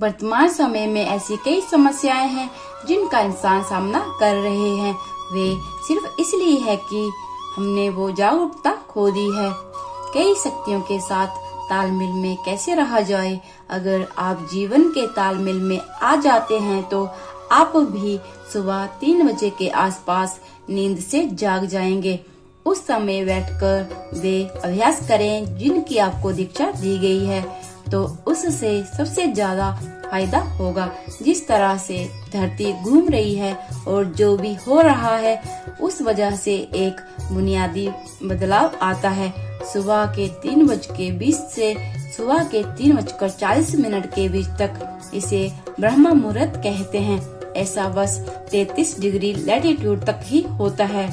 वर्तमान समय में ऐसी कई समस्याएं हैं जिनका इंसान सामना कर रहे हैं। वे सिर्फ इसलिए है कि हमने वो जागरूकता खो दी है। कई शक्तियों के साथ तालमेल में कैसे रहा जाए। अगर आप जीवन के तालमेल में आ जाते हैं तो आप भी सुबह 3 बजे के आसपास नींद से जाग जाएंगे। उस समय बैठकर वे अभ्यास करें जिनकी आपको दीक्षा दी गई है, तो उससे सबसे ज्यादा फायदा होगा। जिस तरह से धरती घूम रही है और जो भी हो रहा है उस वजह से एक बुनियादी बदलाव आता है। सुबह के 3:20 से सुबह के 3:40 के बीच तक इसे ब्रह्म मुहूर्त कहते हैं। ऐसा बस 33 डिग्री लैटिट्यूड तक ही होता है।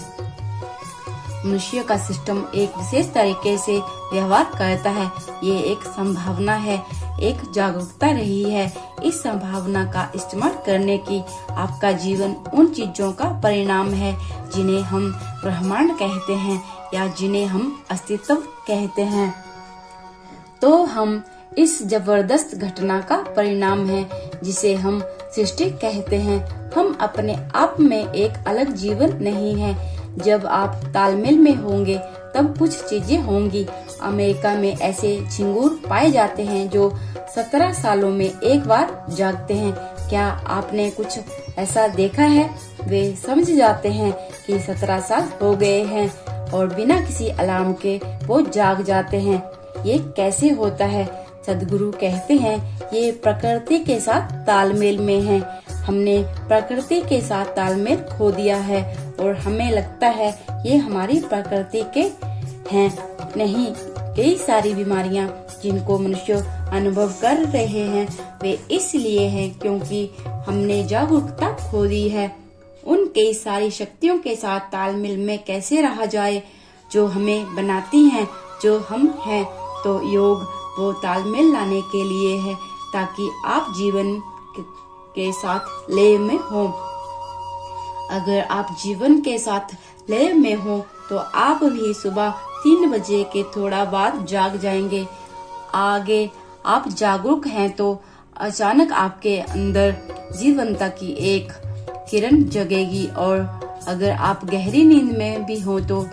मनुष्य का सिस्टम एक विशेष तरीके से व्यवहार करता है। ये एक संभावना है, एक जागरूकता रही है। इस संभावना का इस्तेमाल करने की आपका जीवन उन चीजों का परिणाम है जिन्हें हम ब्रह्मांड कहते हैं या जिन्हें हम अस्तित्व कहते हैं। तो हम इस जबरदस्त घटना का परिणाम है जिसे हम सृष्टि कहते हैं। हम अपने आप में एक अलग जीवन नहीं है। जब आप तालमेल में होंगे तब कुछ चीजें होंगी। अमेरिका में ऐसे झिंगुर पाए जाते हैं जो 17 सालों में एक बार जागते हैं। क्या आपने कुछ ऐसा देखा है? वे समझ जाते हैं कि 17 साल हो गए हैं और बिना किसी अलार्म के वो जाग जाते हैं। ये कैसे होता है? सदगुरु कहते हैं ये प्रकृति के साथ तालमेल में है। हमने प्रकृति के साथ तालमेल खो दिया है और हमें लगता है ये हमारी प्रकृति के हैं। नहीं, कई सारी बीमारियां जिनको मनुष्य अनुभव कर रहे हैं वे इसलिए हैं क्योंकि हमने जागरूकता खो दी है। उन कई सारी शक्तियों के साथ तालमेल में कैसे रहा जाए जो हमें बनाती हैं, जो हम हैं। तो योग वो तालमेल लाने के लिए है ताकि आप जीवन के साथ लय में हो। अगर आप जीवन के साथ लय में हो तो आप भी सुबह 3 बजे के थोड़ा बाद जाग जाएंगे। आगे आप जागरूक हैं तो अचानक आपके अंदर जीवंतता की एक किरण जगेगी और अगर आप गहरी नींद में भी हो तो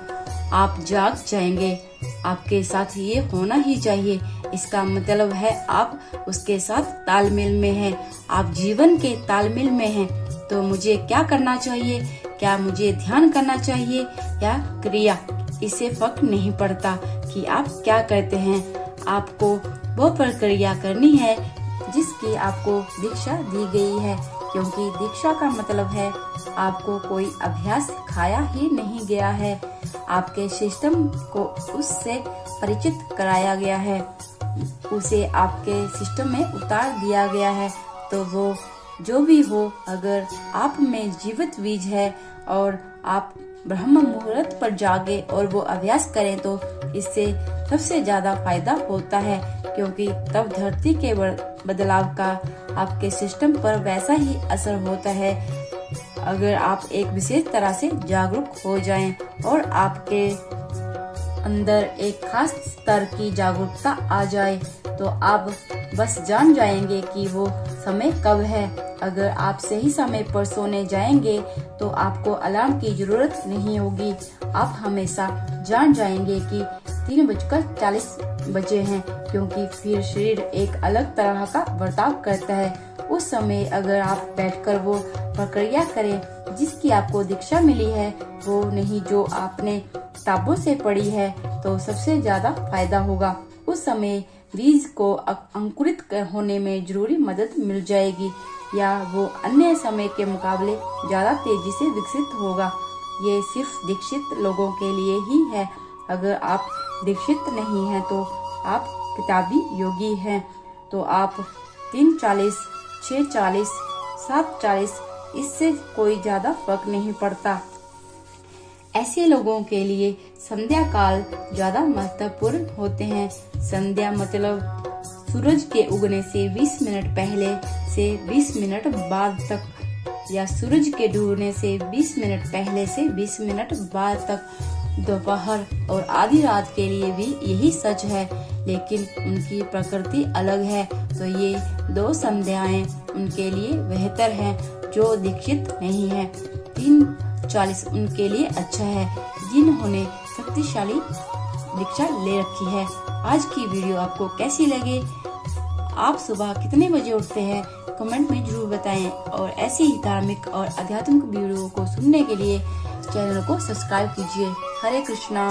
आप जाग जाएंगे। आपके साथ ये होना ही चाहिए। इसका मतलब है आप उसके साथ तालमेल में हैं, आप जीवन के तालमेल में हैं। तो मुझे क्या करना चाहिए? क्या मुझे ध्यान करना चाहिए या क्रिया? इससे फर्क नहीं पड़ता कि आप क्या करते हैं। आपको वो प्रक्रिया करनी है जिसकी आपको दीक्षा दी गई है, क्योंकि दीक्षा का मतलब है आपको कोई अभ्यास सिखाया ही नहीं गया है। आपके सिस्टम को उससे परिचित कराया गया है, उसे आपके सिस्टम में उतार दिया गया है। तो वो जो भी हो, अगर आप में जीवित बीज है और आप ब्रह्म मुहूर्त पर जागे और वो अभ्यास करें तो इससे सबसे ज्यादा फायदा होता है, क्योंकि तब धरती के बदलाव का आपके सिस्टम पर वैसा ही असर होता है। अगर आप एक विशेष तरह से जागरूक हो जाएं और आपके अंदर एक खास स्तर की जागरूकता आ जाए तो आप बस जान जाएंगे कि वो समय कब है। अगर आप सही समय पर सोने जाएंगे तो आपको अलार्म की जरूरत नहीं होगी। आप हमेशा जान जाएंगे कि 3:40 हैं, क्योंकि फिर शरीर एक अलग तरह का बर्ताव करता है। उस समय अगर आप बैठकर वो प्रक्रिया करें जिसकी आपको दीक्षा मिली है, वो नहीं जो आपने किताबों से पढ़ी है, तो सबसे ज्यादा फायदा होगा। उस समय बीज को अंकुरित होने में जरूरी मदद मिल जाएगी या वो अन्य समय के मुकाबले ज्यादा तेजी से विकसित होगा। ये सिर्फ दीक्षित लोगों के लिए ही है। अगर आप दीक्षित नहीं हैं तो आप किताबी योगी हैं, तो आप 3:40, 6:40, 7:40 इससे कोई ज्यादा फर्क नहीं पड़ता। ऐसे लोगों के लिए संध्या काल ज्यादा महत्वपूर्ण होते हैं। संध्या मतलब सूरज के उगने से 20 मिनट पहले से 20 मिनट बाद तक, या सूरज के डूबने से 20 मिनट पहले से 20 मिनट बाद तक। दोपहर और आधी रात के लिए भी यही सच है, लेकिन उनकी प्रकृति अलग है। तो ये 2 संध्याएं उनके लिए बेहतर हैं जो दीक्षित नहीं है। 3:40 उनके लिए अच्छा है जिन्होंने शक्तिशाली दीक्षा ले रखी है। आज की वीडियो आपको कैसी लगे? आप सुबह कितने बजे उठते हैं? कमेंट में जरूर बताएं और ऐसी ही धार्मिक और आध्यात्मिक वीडियो को सुनने के लिए चैनल को सब्सक्राइब कीजिए। हरे कृष्णा।